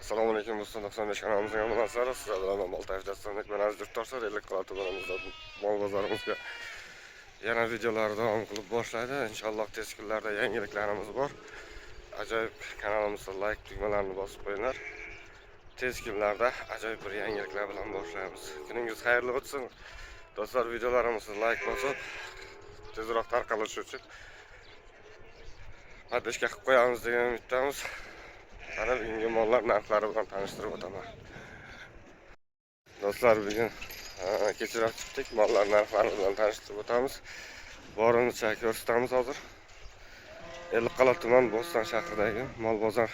Assalomu alaykum do'stlar, 95 kanalimizga munosabati sizlar bilan Altay Dasturxon men aziz yurtdoshlar, ellik qalatimizda mol bozorimizga yana videolar davom qilib boshlaydi. Inshaalloh tez kunlarda yangiliklarimiz bor. Ajoyib kanalimizga like tugmalarini bosib qo'yinglar. Tez kunlarda ajoyib bir yangiliklar bilan boshlaymiz. Kuningiz xayrli o'tsin. Do'stlar, videolarimizni like bosib tezroq tarqalishi uchun podpishka qilib qo'yamiz degan umiddamiz. Ana bugungi mollar narxlari bilan tanishtirib o'taman. Do'stlar, bugun kechroq chiqdik, mollar narxlari bilan tanishtirib o'tamiz. Borimizcha ko'rsatamiz hozir. Ellikqal'a tuman Bo'ston shahridagi mol bozor.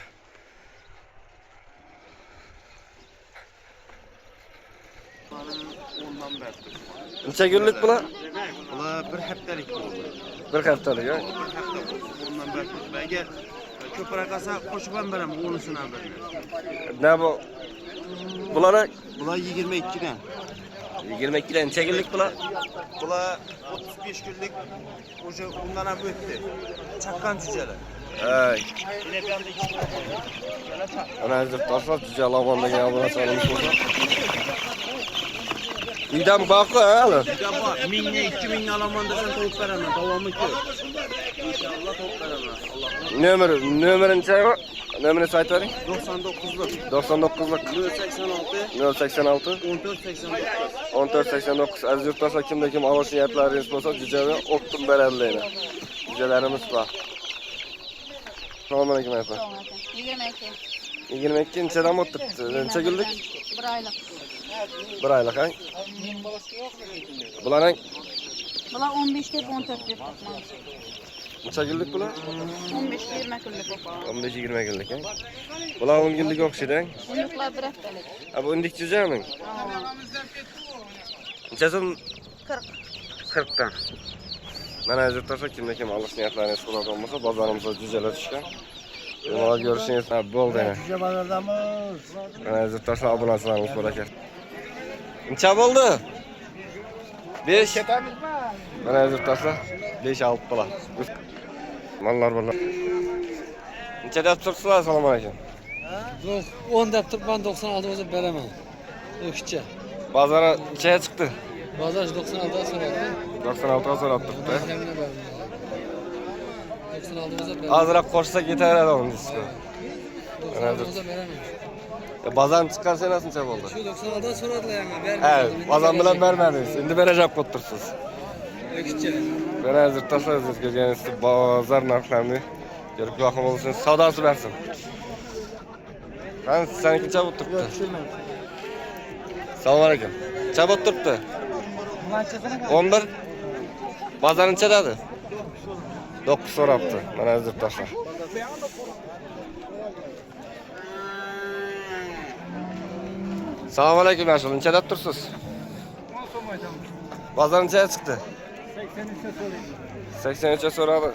Necha kunlik bular? Bular bir haftalik bo'ldi. Bir haftalik, ha? Bir hafta ondan beri belki ko'proq qasa qo'shib ham beraman, 10'sini ham beraman. Ne bu? Bular 22 dan. 22 dan necha kunlik bular? Bular 35 kunlik o'sha undan ham o'tdi. Chaqqan jujalar. Ay. Ana hozir tashlab jujalarman degan obunachimiz bo'lsa. Uydan boqqa hali. Uydan bor. 1000 ga 2000 ga olaman desam topib beraman. Davomi ko'p. İnşallah topib beraman. Alloh. Nomerini Nomerini aytib bering. 99'lik. 99'lik 086 086 1489. 1489. Aziz yurtdoshlar, kimda kim olish niyatlaringiz bo'lsa, jujaga o'tdim beradilar. Jujalarimiz bor. Assalomu alaykum apa. 22. 22 nechadan o'tibdi? Necha kunlik? 1 oylik. 1 oylik, ha? Bularning Bular 15 deb 14 deb tutman. necha kunlik bular? 15-20 kunlik o'pa. 15-20 kunlik, ha? Bular 10 kunlik o'xshaydi. Kunliklar 1 haftalik. Bu indik jujami? Necha so'm? 40. 40 dan. Mana hozircha kimda kim olish niyatlaringiz bo'lgan bo'lsa, bozorimizda jujalar tushgan. Buni ko'rishingiz bo'ldi. Juja bozordamiz. Mana hozircha obunachilarimiz bor ekan. Necha bo'ldi? 5 Ketamizmi? Mana hozircha 5 olib qolar. Mallar bor. Necha deb turibsizlar? Assalomu alaykum. Yo'q, 10 deb turibman, 96 o'zib beraman. O'xcha. Bozor nechaga chiqdi? Bozor 96 ga so'radi. 96 ga so'rab turibdi. 96 o'zib beraman. Azroq qo'shsa ketaveradi uni disku. 96 o'zib beraman. Bozorni chiqqan senasi necha bo'ldi? Shu 96 dan so'radilar yana, Ha, bermadim. bozor bilan bermadingiz. Endi berajab qo'yib turibsiz. O'xcha. Ben hozir tashlasangiz kelganingiz bozor narxlarini ko'rib yoqim bo'lsin, savdosi bersin. Qani seniki necha bo'lib turibdi? Assalomu alaykum. Necha bo'lib turibdi? 11. Bozor necha dedi? 9 so'rabdi. Mana hozir tashla. Assalomu alaykum, Ashul. Necha deb tursiz? Bozor necha chiqdi? 83'e so'radi.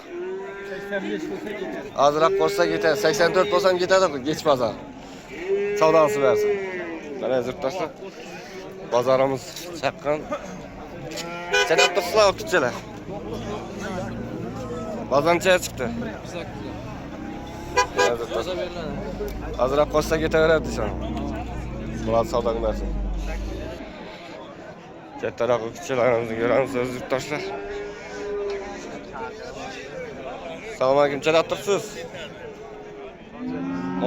85 bo'lsa ketadi. Azroq qo'shsa ketadi. 84 bo'lsam ketadi, kech bozor. Savdosi bersin. Mana hozir tashla. Bozorimiz chaqqan. Chalab turibsizlar, o'qituvchilar. Bozor necha chiqdi? Hozir tashla. Azroq qo'shsa ketaveradi desam. Bular savdoga bersin. Kattaroq o'qituvchilarimizni ko'ramiz, yurtdoshlar. Assalomu alaykum, chalab turibsiz?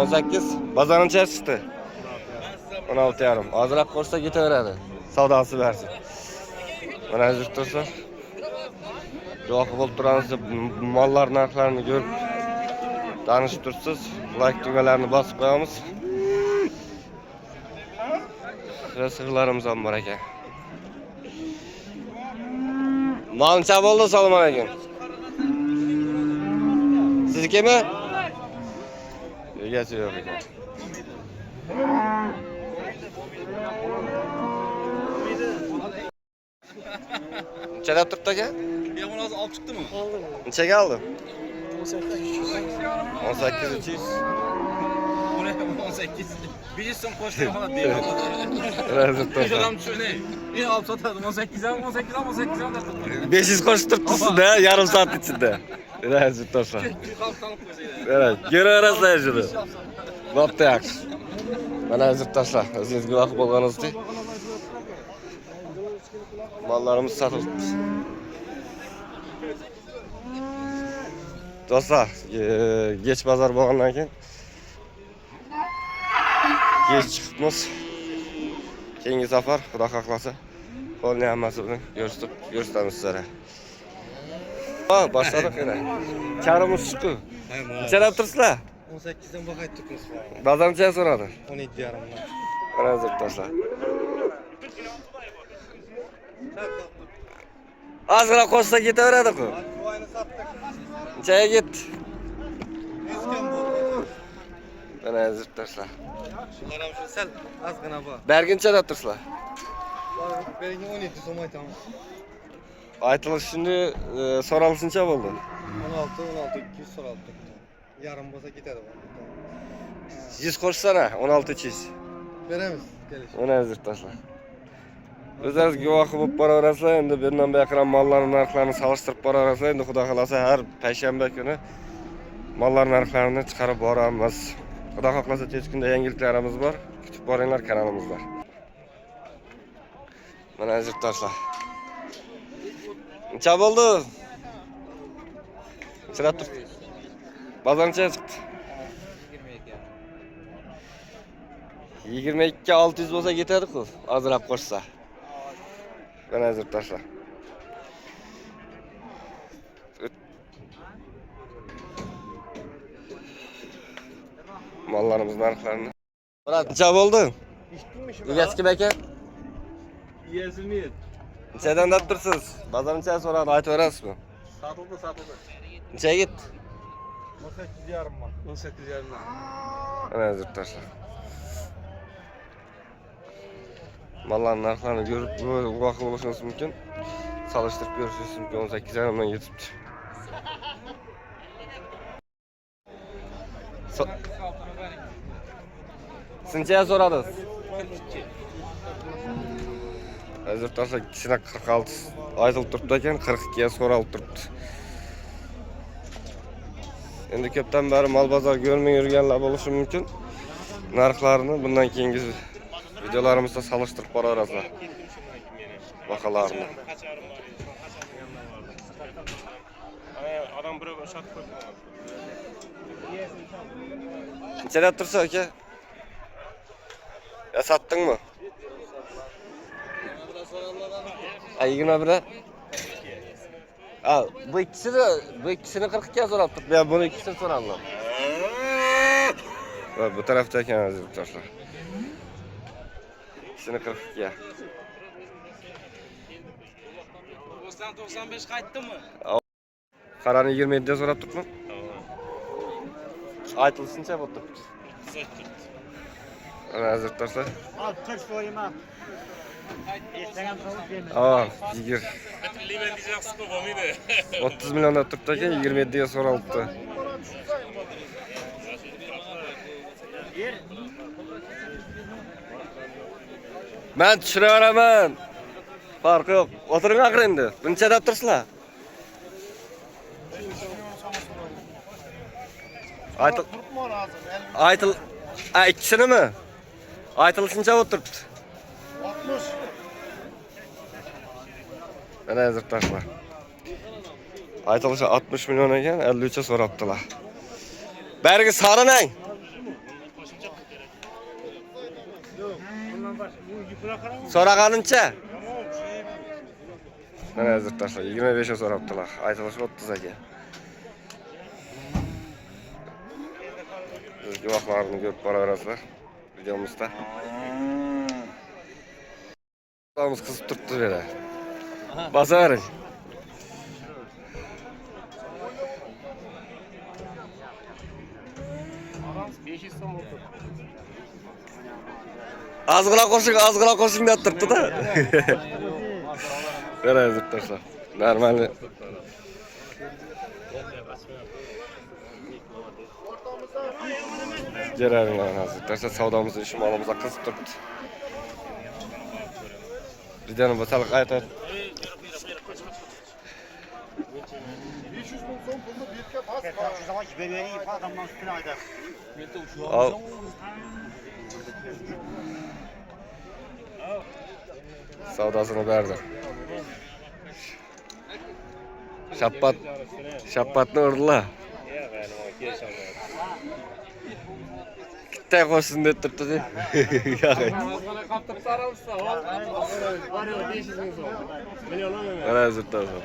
18. Bozorni necha chiqdi? 16,5. Hozirroq qo'shsa ketaveradi. Savdosi bersin. Mana yurtdoshlar. Guvohi bo'lib turamiz, mollar narxlarini ko'rib tanishib turibsiz. Like tugmalarini bosib qo'yamiz. Sig'larimiz ham bor ekan. Mol necha bo'ldi? Assalomu alaykum. Siznikimi? Egasi yo'q ekan. Necha deb turibdi aka? Yomon hozir olib chiqdimi? Nechaga oldi? 18 300. 18. 500 so'm qo'shib qo'yadi deydi. Razı to'sa. Adam tushuni. Men olib sotadi 18 ham 18 ham 18 ham deb. 500 qo'shib turibsiz-da, yarim soat ichida. Razı to'sa. Evet, görüyoruz da şunu. Nokta yaxshi. Mana yurtdoshlar, o'zingiz guvoh bo'lganingizdek mallarimiz sotilibdi. Do'stlar, geç bozor bo'lgandan keyin geç chiqibmiz. Keyingi safar Xudo xohlasa qo'lni hammasi bilan ko'rsatamiz sizlarga. Başladık yine. Karımız çıkı. Neçe yaptırsınlar? 18'den bakay tutmuş. Bazar neçeye soradı? 17 yarımdan. Bana zırtlaşlar. Az kadar koşsa gideverdik o. Bu ayını sattık. Neçeye git? 100 bu. Bana zırtlaşlar. Şunlara şu sel az gına bu. Bergin neçe yaptırsınlar? Benim 17 somay tamam. Aytılış şimdi soralım neçe oldu? 16 200 soralım. Yarım boza gider bu. 100 koşsana 16 çiz. Veremiz geliş. Bana zırtlaşlar. Özleriniz güvahı bulup baraverasizlar, endi bundan buyoqqa mallarning narxlarini solishtirib boraverasizlar. Endi Xudo xolasa har payshanba kuni mallar narxlarini chiqarib boramiz. Xudo xohlasa tez kunda yangiliklarimiz bor. Kutib boringlar kanalimizda. Mana yurtdoshlar. Necha bo'ldi? Necha turibdi? Bozor necha chiqdi? 22 600 bo'lsa ketadi-ku, ozroq qo'shsa. Bana yurtdoshlar. Mallarımız narxlarini. Murat, necha bo'ldi? Egasi kim ekan? Yezilmaydi. Nechadan deb tursiz? Bozor necha so'radi, aytaverasizmi? Satıldı. Necha git? 18 yarım var. 18 yarımdan. Bana yurtdoshlar. Malların narxlarini görüp guvoh bo'lishingiz mumkin. Solishtirib ko'rishingiz mumkin. 18 yarımdan yetibdi. Sincha so'radingiz? 42. Yurtdoshlar ikisine 46 aytılib turibdi ekan, 42 ga so'ralib turibdi. Endi ko'pdan beri mal bozor görmey yurganlar bo'lishi mumkin. Narxlarini bundan keyingi videolarimizda solishtirib boraverasizlar. Baholarni. Adam buraya boşaltıp koydu. Necha tursa aka? Ya sattın mı? 21'e. Al, bu ikisini 42 ga so'rab turibdi. Ya bunu ikisini so'rallar. Va bu tarafda ekan yurtdoshlar. İkisini 42 ga. Dostan 95 kayıttı mı? Qarani 27 ga so'rab turibmi? Aytılsıncha bo'lib turibdi. Ana yurtdoshlar. Al 40 soyma. Ertagam sovuq yeme. Aa, 20. Limen diyeceksin bu mıydı? 30 milyon da turibdi ekan, 27 ga so'ralibdi. Ben tushunaveraman. Farqi yo'q. O'tiring axir endi. Buncha deb tursizlar. Aytıl. İkisini mi? Aytılışınca o'tiribdi. 60. Mana yurtdoshlar. Aytilishi 60 milyon ekan, 53 ga so'rabdilar. Bergi so'ranang. So'raganimcha. Mana yurtdoshlar 25 ga so'rabdilar. Aytilishi 30 ekan. Guvohlarni ko'rib boraverasizlar videomizda. Biz qizib turibdi dedi. Bosavering. Azg'ila qo'shing deb turibdi-da. Mana yurtdoshlar. Normalniy. Gelelim hozir. Tasha savdomizni ish molimizga qizib turibdi. Videoni bosalik aytadi. 500 bin son pulda bir kez bas. Şu zaman vereyim adamdan üstüne ayda. Al. Savdasını verdi. Şapbatını urdular. Gitti koşsun deyip durdu değil. Bana zırtlar sonra.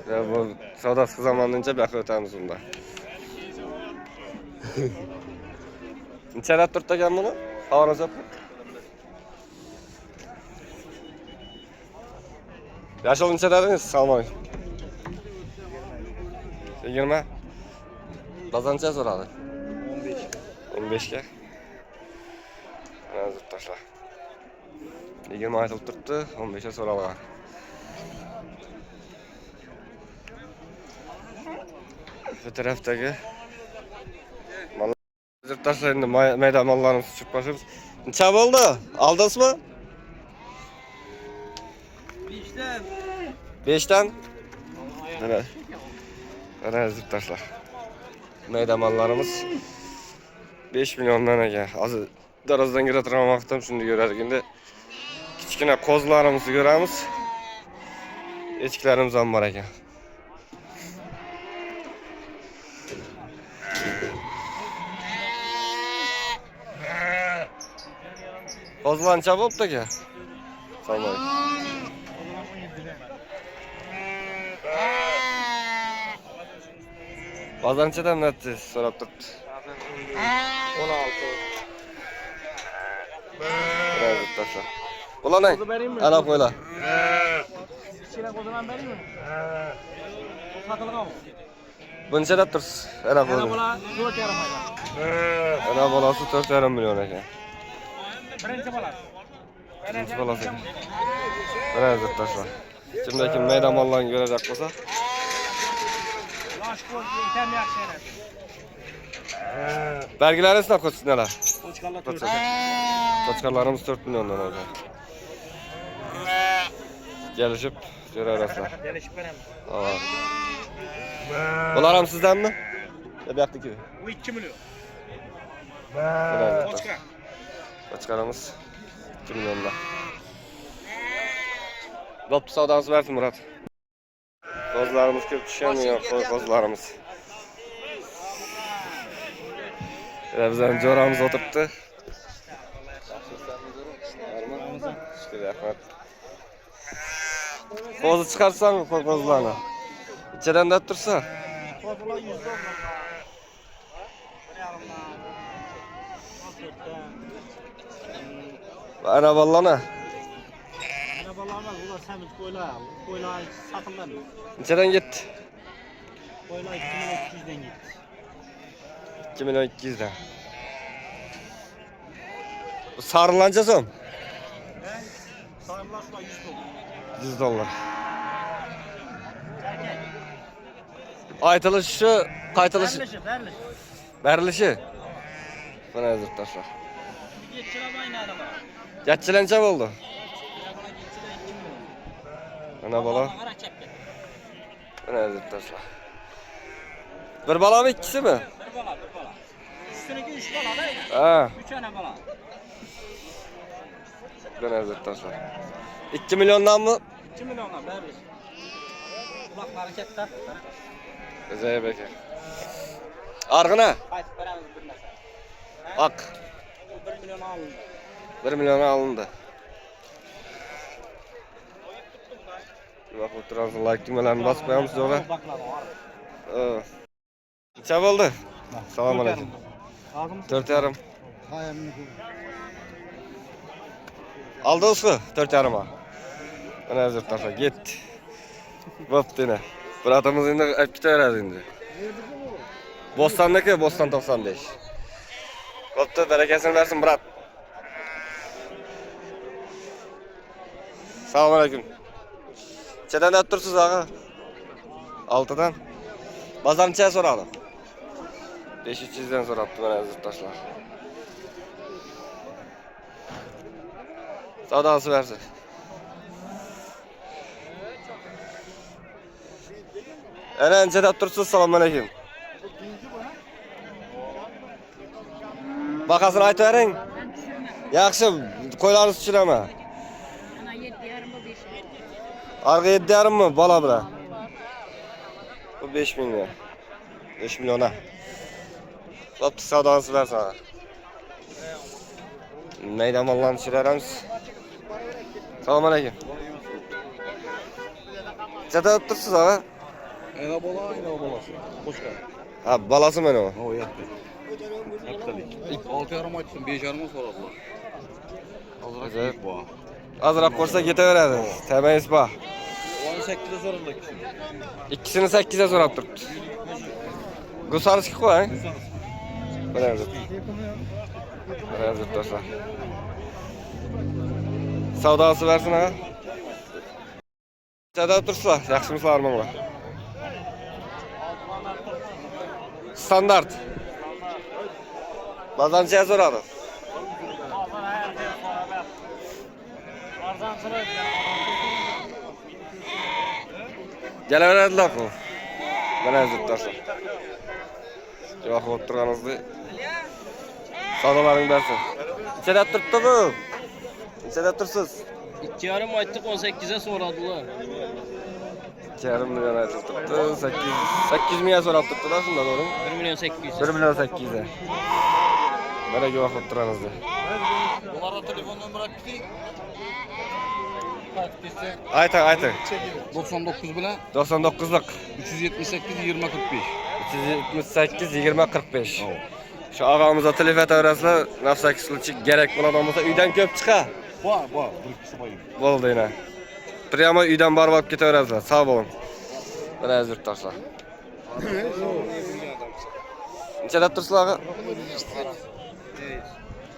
Ya bu savdası zamanınca bir ötemiz bunda. İçeri turt da bunu. Havana zap. Yaşıl içeridiniz, salmayın. 20. Kazanca soradı. 15'ke. Hazır taşla. 20 aytılıp turttu, 15'e soralı. Bu taraftaki hazır taşla şimdi meydan mallarımızı çıkmışız. Neçe oldu? Aldınız mı? 5'ten. 5'ten. Evet. Hazır taşlar. Meydan mallarımız 5 milyondan ege. Azı darazdan gire tırmamaktan şimdi görerdik. Şimdi kiçkine kozlarımızı göremiz. Eçiklerimiz var ege. Kozlan çabuk da ki. Salmayın. Bazançadan netti sorap tuttu. 16. Biraz taşla. Ulan ne? Ana koyla. İçine kocaman vereyim mi? O satılık ama. Bunu çedap turs. Ana koyla. Bula 4 yarım ayda. Ana balası 4,5 milyon eke. Birinci balası. İkinci balası. Biraz taşla. Şimdiki meydan mallarını görecek olsa. Laş koy, yeter mi yakşayla? Belgiler esnaf koçsun neler? Koçkarlar Koçkarlarımız 4 milyondan olacak. Gelişip görerler. Gelişip verem. Bunlar sizden mi? Ya bir yaptık gibi. Bu 2 milyon. Koçkar. Koçkarımız 2 milyonda. Loptu savdanızı versin Murat. Kozlarımız köp düşemiyor, kozlarımız. Bizden coramız oturttu. Şükür rahmet. Kozu çıkarsan mı kozlarına? İçeriden de dursa. Kozular 100 dolar. Araballana. Arabalar var, bunlar semiz koyla. Koyla satılır mı? İçeriden git. Koyla 2200'den gitti. 2 milyon 200'den. Bu sarılanca son. Sarılar şu an 100 dolar. 100 dolar. Aytılışı, kaytılışı, Verlişi. verilişi. Bana hazır taşlar. Bir geçire aynı araba. Geççilençe oldu. Ana bala. Bana hazır taşlar. Bir bala mı ikisi mi? Bir bala. Üstündeki 3 bala değil. Ha, 3 tane bala. bana hazır taşlar. 2 milyondan mı? 2 milyonla vermiş. Kulak hareketler. Güzel belki. Argına. Haydi veremiz bir mesela. Ak. 1 milyon alındı. 1 milyona alındı. Bak oturan like düğmelerini basıp koyalım size oraya. Baklava var. Neçe oldu? Selamun aleyküm. Ağzım 4,5. Aldınız mı? 4,5'a. Bana hazır tarafa git. Bop dene. Buratımız indi hep gidiyor indi. Bostan'daki Bostan 95. Koptu berekesini versin Murat. Selamun aleyküm. Çeden öttürsüz ağa. 6'dan. Bazam çay soralım. 500'den sorattı bana hazır taşlar. Savdası versin. Eren çedap tursiz. Assalomu alaykum. Bakasını aytavering. Yaxshi, qo'ylarni tushiraman. Ana 7,5 bu 5. Arqa 7,5 mı bola bilan? Bu 5 milyon. 5 milyona. Optik savdosi bilan sana. Mayda mollarni tushiramiz. Assalomu alaykum. Chata tursiz ha? Ena bola, ena bolası. Hoş geldin. Ha, balası mı o? O yattı. Yaptalik. 6,5 aytdım, 5,5 so'radilar. Acayip. Bu. Azroq ko'rsa ketaveradi. Tamaysiz bor. 18'e so'radilar ikisini. İkisini 8'e so'rab turibdi. Gusarskiy qo'ying. Mana bu. Mana bu do'stlar. Savdosi bersin ha. Chada tursizlar, yaxshimisizlarmi bular? Standart. Bazancha so'radi. Kelaveradilar ku. Mana zutdoshlar. Yo'q o'tirganingizda savdolaring bersin. Chada turibdi bu. Chada tursiz. 2,5 aytdik 18'e so'radilar. 2,5 milyon aytibdi. 8 ming so'rab turibdilar, shunda to'g'rimi? 1 milyon 800. 1 milyon 800. Beraga vaqt turamizda. Bunlarda telefon nömrü attık. Ayting. 99 bilan 99lik 378 20 45. 378 20 45. Şu ağamıza telefon etaverasizlar, nafsaki qiluvchi kerak bo'ladigan bo'lsa uydan ko'p chiqa. Bor, bir ikisi boyim. Bo'ldi yana. Prямо uydan borib olib ketaverasizlar. Sog' bo'ling. Mana yurtdoshlar. Nechada tursizlar?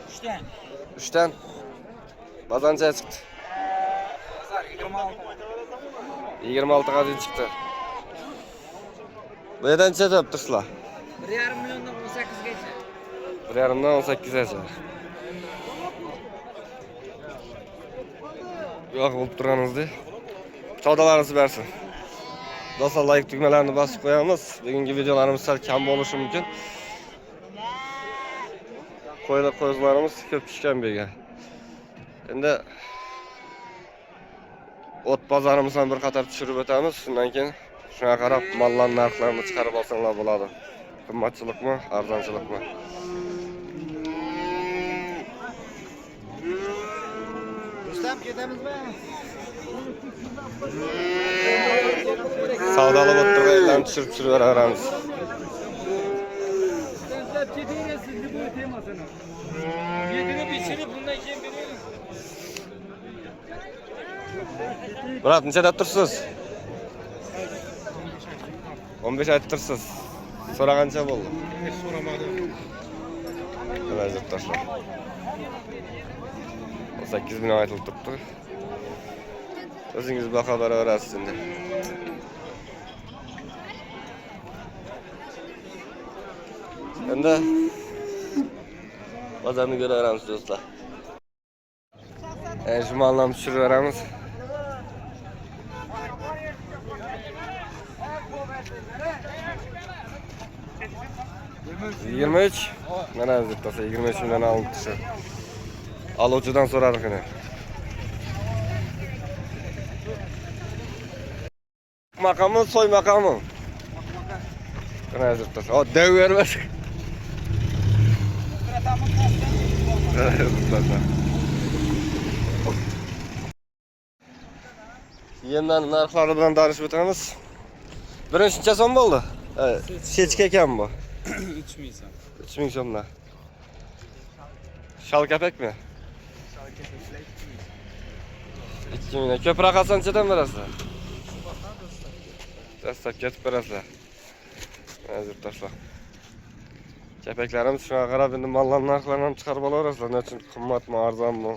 3'ten. 3dan. Bazancha chiqdi. 26 ga chiqdi. Bu yerdan necha deb tursizlar? 1,5 milyondan 18 gacha. 1,5dan 18 gacha. Yo'q bo'lib turganingizda savdolarimiz bersin. Do'stlar, like tugmalarini bosib qo'yamiz. Bugungi videolarimiz sal kam bo'lishi mumkin. Qo'ylarimiz ko'p tushgan bu yerga. Endi ot bozorimizdan bir qator tushirib o'tamiz. Shundan keyin shunga qarab mollar narxlarini chiqarib olsanglar bo'ladi. Qimmatchilikmi, arzonchilikmi? Rustam ketamizmi? Savdolab o'tirganlarni tushirib beraveramiz. Yedini bichirib bundan keyin beramiz. Murat, nechada tursiz? 15 aytib tursiz. So'ragancha bo'ldi. So'ramadim. Mana yurtdoshlar. 18 milyon aytib turibdi. O'zingiz baho beraverasiz endi. Endi bozorni ko'raveramiz do'stlar. Shu mollarni tushirib beramiz. Yigirma uch. Mana do'stlar 23 milyon olib tushdi. Aluvchidan so'radik yana. Maqamı, soy maqamı. Mana do'stlar. O dev vermez. Yemdan narxlari bilan tanishib o'tamiz. Birinchi necha so'm bo'ldi? Chechka ekan bu. 3000 so'm. 3000 so'mdan. Shalkapakmi? 2000. Ko'proq olsan nechadan berasizlar? Dastlab ketib berasizlar. Hozir tashlab. Kapaklarimiz shunga qarab endi mollarning narxlarini ham chiqarib olaverasizlar. Nima uchun qimmatmi, arzonmi?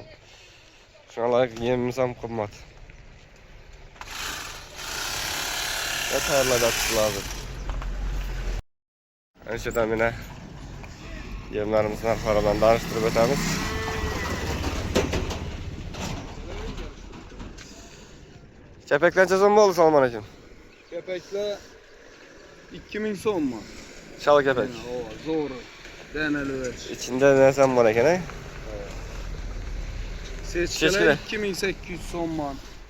Shunga loyiq yemimiz ham qimmat. Ya tayyorlayapsiz hozir. Anchadan mana yemlarimiz narxlari bilan tanishtirib o'tamiz. Kapaklar necha so'm bo'ldi? Assalomu alaykum. Kapaklar 2000 so'mmi? Şal kepek. O, zo'ri. Deneli ver. İçinde nereden var ekan, he? Seçkiler Seçkiler. 2800 so'mmi.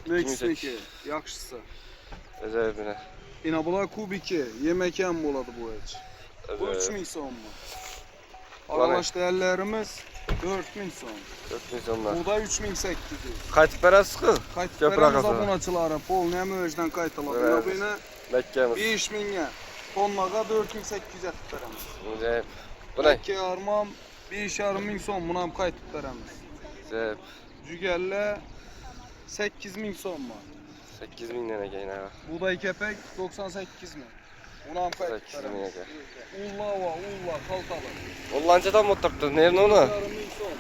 Meksiki, yaxshisi. Acayip bine. Yine bular kubiki, yemek ham bo'ladi bu hech. Bu Acayip. 3000 so'mmi. Ulan ne? Aralaş değerlerimiz 4000 so'm. 4 milyonlar. Bu da 3800. Qaytib berasiz ku? Qaytib Köprü beramiz arkası. abunachilari, polni ham o'zidan qaytaladi. Evet. Buni Mekkemiz. 5000 ga, tonnaga 4800 atib beramiz. Acayip. Bu ne? 2 armam 5,5 ming so'm, buni ham qaytib beramiz. Acayip. Jugalla 8000 so'mmi. 8 mingden ekan ha. Buğday kepek 98 ming. Buni ham qaytib 8 ming beramiz. ekan. Ulla, kaltalı. Ollanchadan mı oturttu? Nerede onu? 4,5 ming so'm.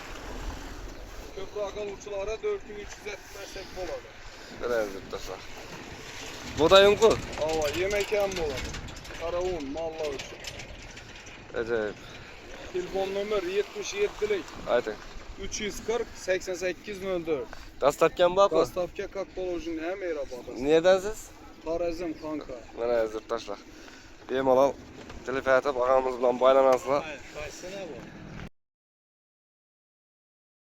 Köprü akaluvchilara 4300 versek bo'ladi. Biraz zıptasa. Buğdayın ku? Ava, yemek ham bo'ladi. Qara un, mallar uchun. Acayip. Telefon nomer 77'lik Aytın. 340 8804. Dastavkan var mı? Dostavka как положено, hem Eraba'da. Nereden siz? Tarazim kanka. Mana zırt taşla. Bemalol telefon atıp ağamız bilan baylanasızlar. Kaysana bu?